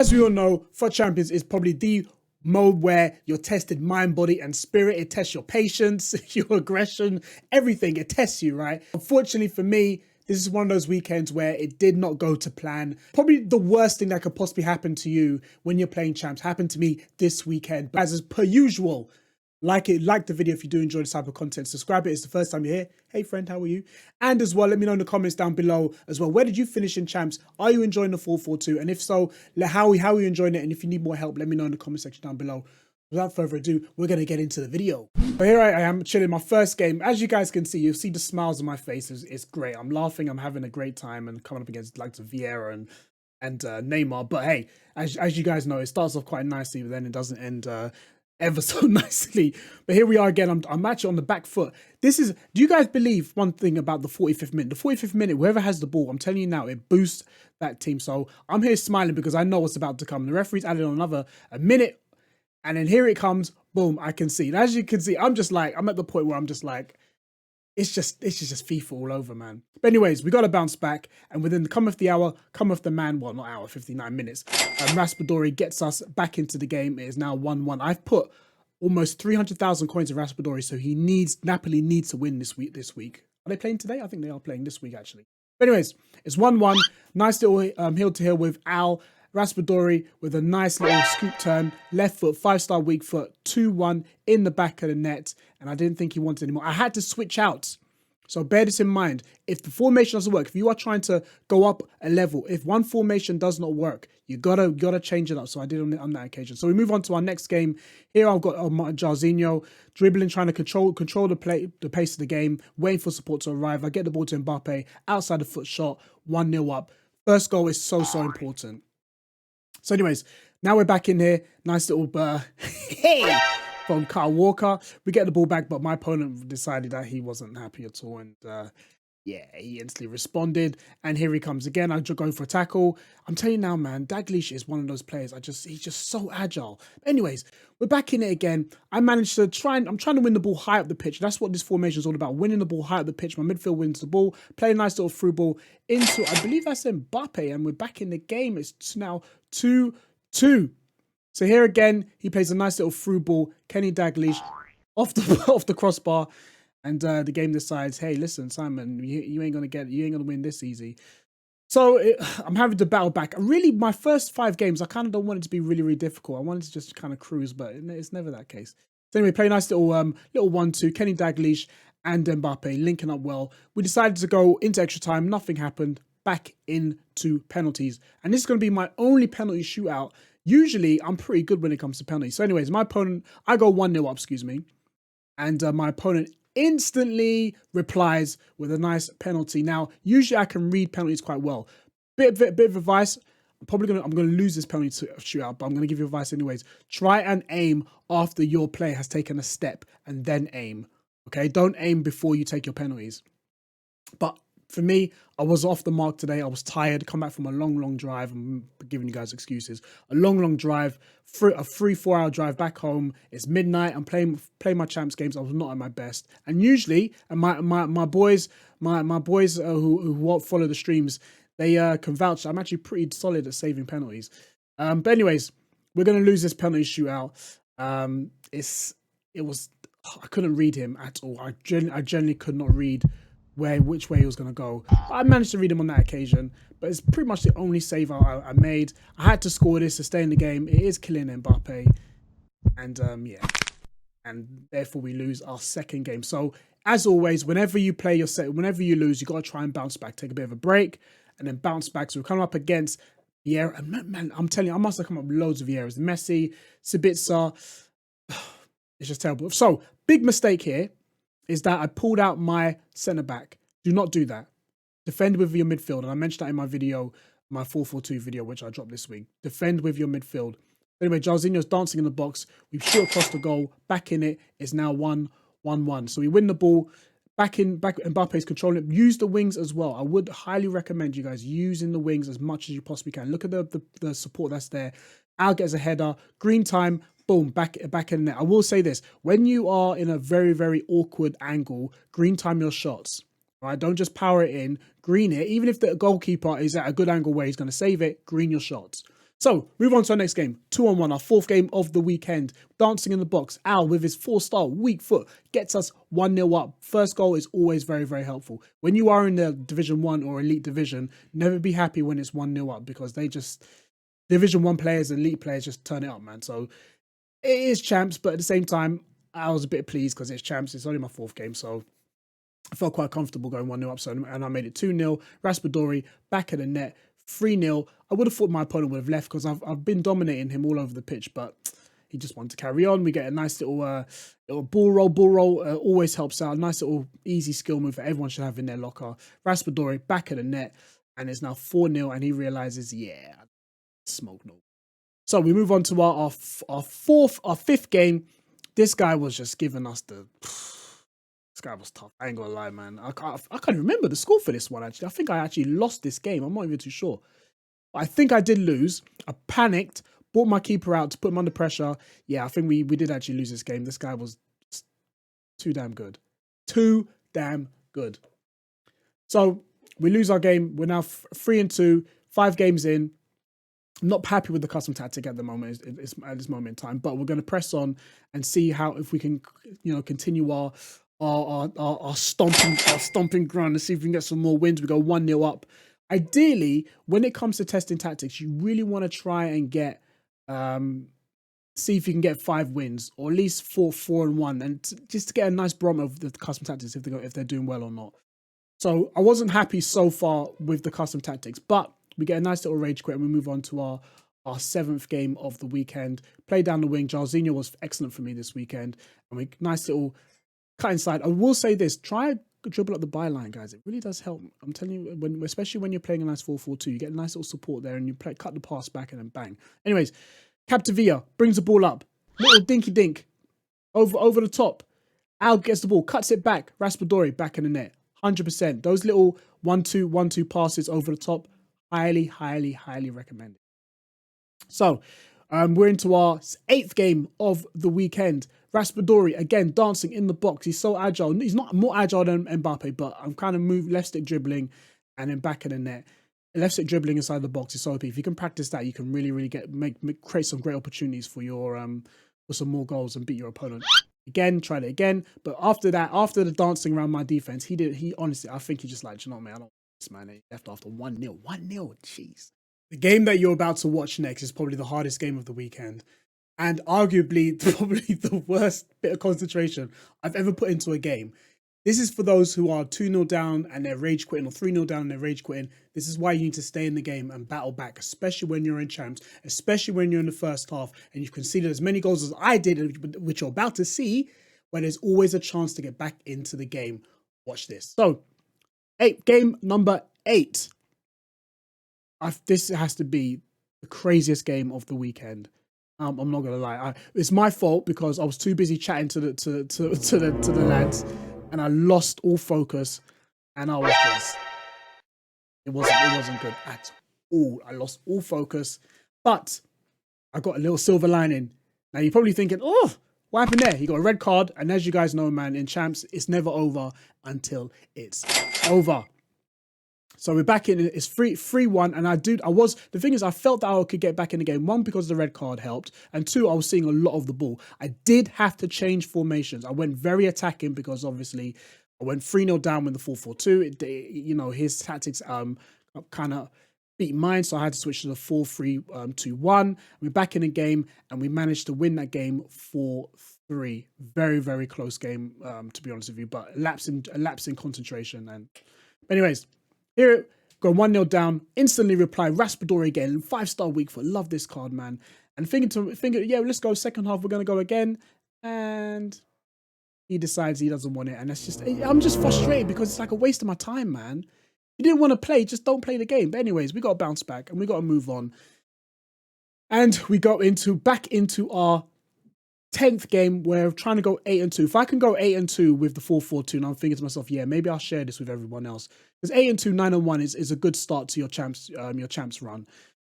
As we all know, FUT Champions is probably the mode where you're tested mind, body, and spirit. It tests your patience, your aggression, everything. It tests you, right? Unfortunately for me, this is one of those weekends where it did not go to plan. Probably the worst thing that could possibly happen to you when you're playing champs happened to me this weekend. But as per usual, like the video if you do enjoy this type of content. Subscribe if it's the first time you're here. Hey friend, how are you? And as well, let me know in the comments down below as well. Where did you finish in champs? Are you enjoying the 442? And if so, how are you enjoying it? And if you need more help, let me know in the comment section down below. Without further ado, we're going to get into the video. But here I am chilling my first game. As you guys can see, you'll see the smiles on my face. It's great. I'm laughing. I'm having a great time and coming up against like Vieira and Neymar. But hey, as you guys know, it starts off quite nicely, but then it doesn't end ever so nicely. But here we are again. I'm actually on the back foot. Do you guys believe one thing about the 45th minute? The 45th minute, whoever has the ball, I'm telling you now, it boosts that team. So I'm here smiling because I know what's about to come. The referee's added on a minute, and then here it comes. Boom, I can see. And as you can see, I'm at the point where I'm just like, it's just FIFA all over, man. But anyways, we got to bounce back, and within the cometh the hour, cometh the man. Well, not hour, 59 minutes. Raspadori gets us back into the game. It is now 1-1. I've put almost 300,000 coins of Raspadori, so Napoli needs to win this week. Are they playing today? I think they are playing this week, actually. But anyways, it's 1-1. Nice little heel to heel with Al. Raspadori with a nice little scoop turn, left foot, 5-star weak foot, 2-1 in the back of the net. And I didn't think he wanted anymore. I had to switch out. So bear this in mind. If the formation doesn't work, if you are trying to go up a level, if one formation does not work, you gotta change it up. So I did on that occasion. So we move on to our next game. Here I've got Jarzinho dribbling, trying to control the pace of the game, waiting for support to arrive. I get the ball to Mbappe, outside the foot shot, 1-0 up. First goal is so important. So anyways, now we're back in here. Nice little hey from Kyle Walker. We get the ball back, but my opponent decided that he wasn't happy at all. And yeah, he instantly responded. And here he comes again. I'm going for a tackle. I'm telling you now, man, Dalglish is one of those players. He's just so agile. Anyways, we're back in it again. I'm trying to win the ball high up the pitch. That's what this formation is all about. Winning the ball high up the pitch. My midfield wins the ball. Play a nice little through ball into, I believe that's Mbappe. And we're back in the game. It's now 2-2. So here again, he plays a nice little through ball. Kenny Dalglish off the crossbar. And the game decides, hey, listen, Simon, you ain't gonna win this easy. So I'm having to battle back. Really, my first 5 games, I kind of don't want it to be really, really difficult. I wanted to just kind of cruise, but it's never that case. So anyway, play a nice little 1-2. Kenny Dalglish and Mbappe linking up well. We decided to go into extra time. Nothing happened. Back into penalties. And this is going to be my only penalty shootout. Usually, I'm pretty good when it comes to penalties. So anyways, my opponent, I go 1-0 up, excuse me. And my opponent instantly replies with a nice penalty. Now, usually I can read penalties quite well. Bit of advice. I'm gonna lose this penalty shootout, but I'm gonna give you advice anyways. Try and aim after your player has taken a step and then aim. Okay, don't aim before you take your penalties. But for me, I was off the mark today. I was tired, come back from a long drive. I'm giving you guys excuses. A long drive, a 3-4 hour drive back home. It's midnight. I'm playing my champs games. I was not at my best. And usually, and my boys who follow the streams, they can vouch. I'm actually pretty solid at saving penalties. But anyways, we're gonna lose this penalty shootout. I couldn't read him at all. I generally could not read which way he was going to go. But I managed to read him on that occasion, but it's pretty much the only save I made. I had to score this to stay in the game. It is killing Mbappe, and yeah, and therefore we lose our second game. So as always, whenever you whenever you lose, you got to try and bounce back, take a bit of a break, and then bounce back. So we're coming up against Vieira, and man, I'm telling you, I must have come up with loads of Vieiras. Messi, Sabitzer, it's just terrible. So big mistake here is that I pulled out my centre-back. Do not do that. Defend with your midfield. And I mentioned that in my video, my 4-4-2 video, which I dropped this week. Defend with your midfield. Anyway, Jarzinho's dancing in the box. We shoot across the goal. Back in it. It's now 1-1. So we win the ball. Back Mbappe's controlling it. Use the wings as well. I would highly recommend you guys using the wings as much as you possibly can. Look at the support that's there. Al gets a header. Green time. Boom, back in the net. I will say this, when you are in a very, very awkward angle, green time your shots, right? Don't just power it in, green it. Even if the goalkeeper is at a good angle where he's going to save it, green your shots. So, move on to our next game. 2-on-1, our fourth game of the weekend. Dancing in the box. Al, with his 4-star weak foot, gets us 1-0 up. First goal is always very, very helpful. When you are in the Division 1 or Elite Division, never be happy when it's 1-0 up, because they just, Division 1 players, elite players just turn it up, man. So, it is champs, but at the same time, I was a bit pleased because it's champs. It's only my fourth game, so I felt quite comfortable going 1-0 up. So, and I made it 2-0. Raspadori, back of the net. 3-0. I would have thought my opponent would have left because I've been dominating him all over the pitch, but he just wanted to carry on. We get a nice little ball roll. Ball roll always helps out. A nice little easy skill move that everyone should have in their locker. Raspadori, back of the net, and it's now 4-0, and he realizes, yeah, smoke no. So we move on to our fifth game. This guy was just giving us the... This guy was tough. I ain't gonna lie, man. I can't remember the score for this one, actually. I think I actually lost this game. I'm not even too sure. But I think I did lose. I panicked, brought my keeper out to put him under pressure. Yeah, I think we did actually lose this game. This guy was too damn good. Too damn good. So we lose our game. We're now 3-2, 5 games in. I'm not happy with the custom tactic at the moment. It's at this moment in time, but we're going to press on and see how, if we can, continue our stomping ground and see if we can get some more wins. We go 1-0 up. Ideally, when it comes to testing tactics, you really want to try and get see if you can get 5 wins, or at least 4-1, and just to get a nice barometer of the custom tactics if they're doing well or not. So I wasn't happy so far with the custom tactics, but we get a nice little rage quit and we move on to our 7th game of the weekend. Play down the wing. Jarzinho was excellent for me this weekend, and we nice little cut inside. I will say this: try dribble up the byline, guys. It really does help. I'm telling you, especially when you're playing a nice 4-4-2, you get a nice little support there, and you cut the pass back and then bang. Anyways, Captavia brings the ball up, little dinky dink over the top. Al gets the ball, cuts it back. Raspadori back in the net, 100%. Those little 1-2 passes over the top, highly recommended. So we're into our 8th game of the weekend. Raspadori, again, dancing in the box. He's so agile. He's not more agile than Mbappe, but I'm kind of left stick dribbling and then back in the net. Left stick dribbling inside the box is so OP. If you can practice that, you can really create some great opportunities for your for some more goals and beat your opponent. Again, tried it again. But after that, after the dancing around my defense, he honestly, I think he just like, you know what, man, I don't want this, man. He left after 1-0. 1-0, jeez. The game that you're about to watch next is probably the hardest game of the weekend, and arguably probably the worst bit of concentration I've ever put into a game. This is for those who are 2-0 down and they're rage quitting, or 3-0 down and they're rage quitting. This is why you need to stay in the game and battle back, especially when you're in champs, especially when you're in the first half and you've conceded as many goals as I did, which you're about to see, where there's always a chance to get back into the game. Watch this. So, game number 8. This has to be the craziest game of the weekend. I'm not gonna lie. It's my fault because I was too busy chatting to the lads, and I lost all focus, and I was just, it wasn't good at all. I lost all focus, but I got a little silver lining. Now you're probably thinking, oh, what happened there? He got a red card, and as you guys know, man, in champs, it's never over until it's over. So we're back in. It's 3-1, and the thing is, I felt that I could get back in the game. 1, because the red card helped, and 2, I was seeing a lot of the ball. I did have to change formations. I went very attacking because obviously I went 3-0 down with the 4-4-2. His tactics kind of beat mine, so I had to switch to the 4-3-2-1. We're back in the game, and we managed to win that game 4-3. Very close game, to be honest with you, but a lapse in concentration. And anyways. Here, go 1-0 down, instantly reply, Raspadori again, 5-star weak foot, love this card, man. And thinking, yeah, let's go, second half, we're going to go again. And he decides he doesn't want it. And I'm just frustrated because it's like a waste of my time, man. You didn't want to play, just don't play the game. But anyways, we got to bounce back and we got to move on. And we go back into our 10th game, where I'm trying to go 8-2. If I can go 8-2 with the 4-4-2, and I'm thinking to myself, yeah, maybe I'll share this with everyone else. Because 8-2, 9-1 is a good start to your champs run.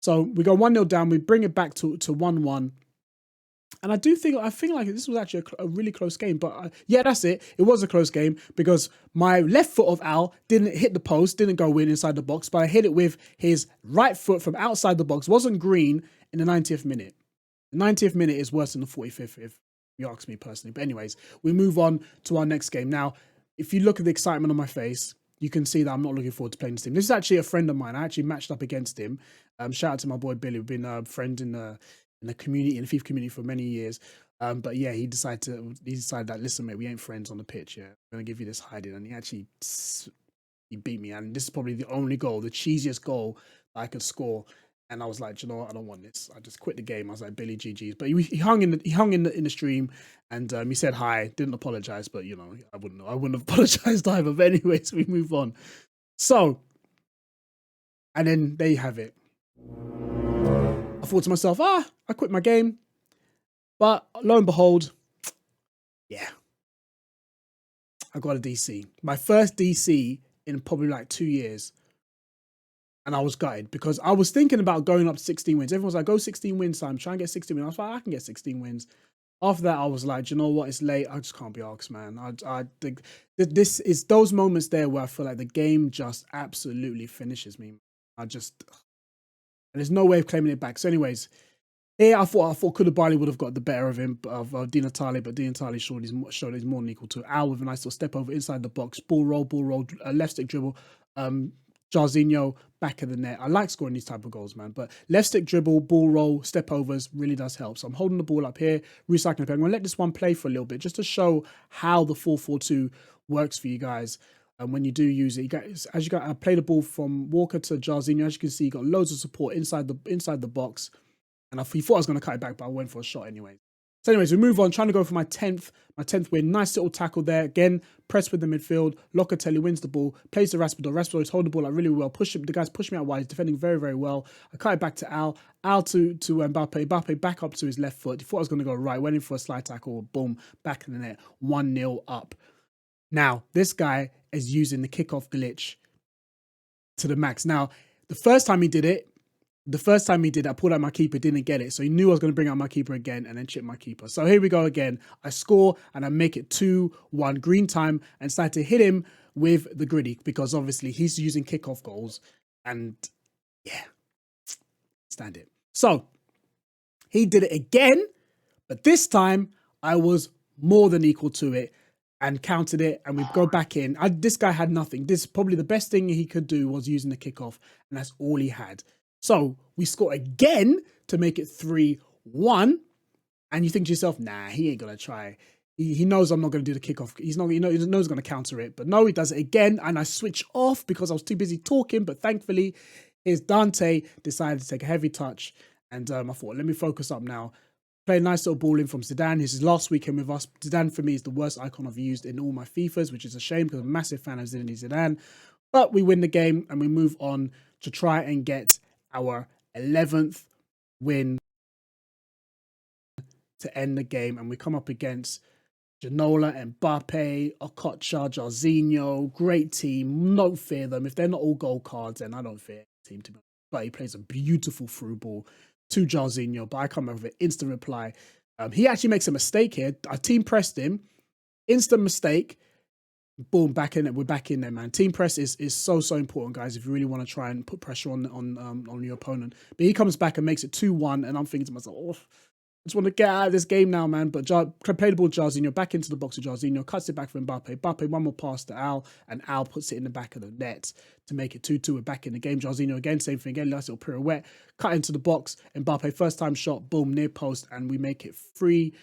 So we go 1-0 down, we bring it back to 1-1. And I think like this was actually a really close game. But yeah, that's it. It was a close game because my left foot of Al didn't hit the post, didn't go in inside the box, but I hit it with his right foot from outside the box. Wasn't green in the 90th minute. The 90th minute is worse than the 45th, if you ask me personally. But anyways, we move on to our next game. Now, if you look at the excitement on my face, you can see that I'm not looking forward to playing this team. This is actually a friend of mine. I actually matched up against him. Shout out to my boy Billy. We've been a friend in the community, in the FIFA community for many years. But yeah, he decided that, listen, mate, we ain't friends on the pitch. Yeah, I'm gonna give you this hiding, and he beat me. And this is probably the only goal, the cheesiest goal I could score. And I was like, you know what? I don't want this. I just quit the game. I was like, Billy, GG's. But he hung in the stream, and he said hi. Didn't apologize, but you know, I wouldn't have apologized either. But anyways, we move on. So, and then there you have it. I thought to myself, I quit my game. But lo and behold, yeah, I got a DC. My first DC in probably like 2 years. And I was gutted because I was thinking about going up to 16 wins. Everyone's like, go 16 wins, Sam. Try and get 16 wins. I was like, I can get 16 wins. After that, I was like, you know what? It's late. I just can't be asked, man. I think this is those moments there where I feel like the game just absolutely finishes me. And there's no way of claiming it back. So anyways, here I thought Koulibaly would have got the better of him, of Di Natale, but Di Natale showed he's more than equal to Al with a nice little step over inside the box, ball roll, left stick dribble, Jarzinho back of the net. I like scoring these type of goals, man. But left stick dribble, ball roll, step overs really does help. So I'm holding the ball up here, recycling it. I'm going to let this one play for a little bit just to show how the 4-4-2 works for you guys. And when you do use it, I play the ball from Walker to Jarzinho. As you can see, you got loads of support inside the box. And he thought I was going to cut it back, but I went for a shot anyway. So anyways, we move on, trying to go for my 10th win. Nice little tackle there. Again, press with the midfield. Locatelli wins the ball, plays to Raspador. Raspador is holding the ball like really well. The guys push me out wide. He's defending very, very well. I cut it back to Al. Al to Mbappe. Mbappe back up to his left foot. He thought I was going to go right. Went in for a slide tackle. Boom. Back in the net. 1-0 up. Now, this guy is using the kickoff glitch to the max. Now, the first time he did it, I pulled out my keeper, didn't get it. So he knew I was going to bring out my keeper again and then chip my keeper. So here we go again. I score and I make it 2-1 green time and start to hit him with the gritty because obviously he's using kickoff goals. And yeah, stand it. So he did it again, but this time I was more than equal to it and counted it, and we go back in. This guy had nothing. This probably the best thing he could do was using the kickoff, and that's all he had. So we score again to make it 3-1. And you think to yourself, nah, he ain't going to try. He knows I'm not going to do the kickoff. He knows he's going to counter it. But no, he does it again. And I switch off because I was too busy talking. But thankfully, here's Dante decided to take a heavy touch. And I thought, let me focus up now. Play a nice little ball in from Zidane. This is last weekend with us. Zidane, for me, is the worst icon I've used in all my FIFAs, which is a shame because I'm a massive fan of Zinedine Zidane. But we win the game and we move on to try and get our 11th win to end the game, and we come up against Ginola, Mbappe, Okocha, Jarzinho. Great team. Don't fear them. If they're not all gold cards, then I don't fear the team, to be honest. But he plays a beautiful through ball to Jarzinho, but I come up with an instant reply. He actually makes a mistake here. Our team pressed him. Instant mistake. Boom, back in it. We're back in there, man. Team press is so important, guys, if you really want to try and put pressure on your opponent. But he comes back and makes it 2-1, and I'm thinking to myself, oh, I just want to get out of this game now, man. But play the ball, Jarzinho, back into the box of Jarzinho, cuts it back for Mbappe. Mbappe, one more pass to Al, and Al puts it in the back of the net to make it 2-2. We're back in the game. Jarzinho again, same thing again, nice little pirouette, cut into the box. Mbappe, first time shot, boom, near post, and we make it 3-2.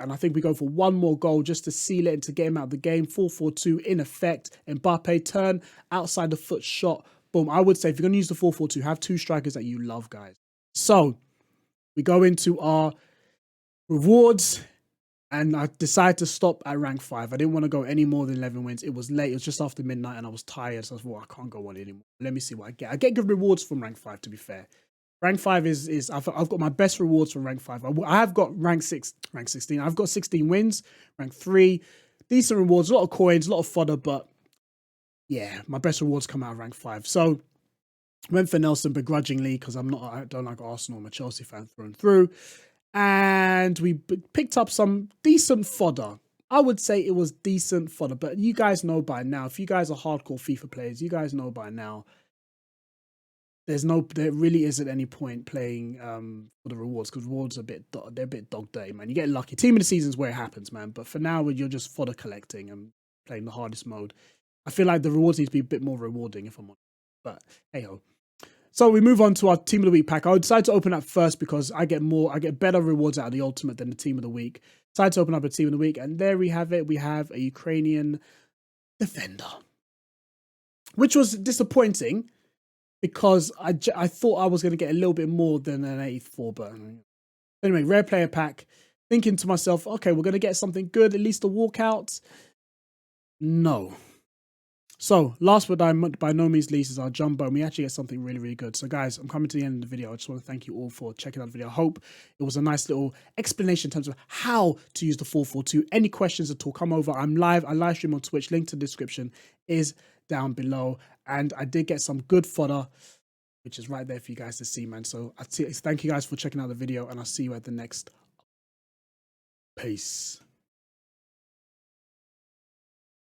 And I think we go for one more goal just to seal it and to get him out of the game. 4-4-2 in effect. Mbappe, turn, outside the foot shot, boom. I would say if you're going to use the 4-4-2, have two strikers that you love, guys. So we go into our rewards, and I decided to stop at rank 5. I didn't want to go any more than 11 wins. It was late. It was just after midnight, and I was tired. So I thought, I can't go on anymore. Let me see what I get. I get good rewards from rank 5, to be fair. Rank 5 is I've got my best rewards from rank 5. I have got rank 16. I've got 16 wins. Rank 3, decent rewards, a lot of coins, a lot of fodder, but yeah, my best rewards come out of rank 5. So went for Nelson begrudgingly because I don't like Arsenal. I'm a Chelsea fan through and through. and we picked up some decent fodder. I would say it was decent fodder, but you guys know by now, if you guys are hardcore FIFA players, you guys know by now, there really isn't any point playing for the rewards, because rewards are they're a bit dog day, man. You get lucky. Team of the season's where it happens, man. But for now, when you're just fodder collecting and playing the hardest mode, I feel like the rewards need to be a bit more rewarding, if I'm honest. But hey ho. So we move on to our team of the week pack. I decided to open up first because I get better rewards out of the ultimate than the team of the week. Decided to open up a team of the week, and there we have it. We have a Ukrainian defender, which was disappointing, because I thought I was going to get a little bit more than an 84, but anyway, rare player pack. Thinking to myself, okay, we're going to get something good, at least a walkout. No. So last but by no means least is our jumbo, and we actually get something really, really good. So guys, I'm coming to the end of the video. I just want to thank you all for checking out the video. I hope it was a nice little explanation in terms of how to use the 442. Any questions at all, come over. I live stream on Twitch. Link to the description is down below. And I did get some good fodder, which is right there for you guys to see, man. So thank you guys for checking out the video, and I'll see you at the next. Peace.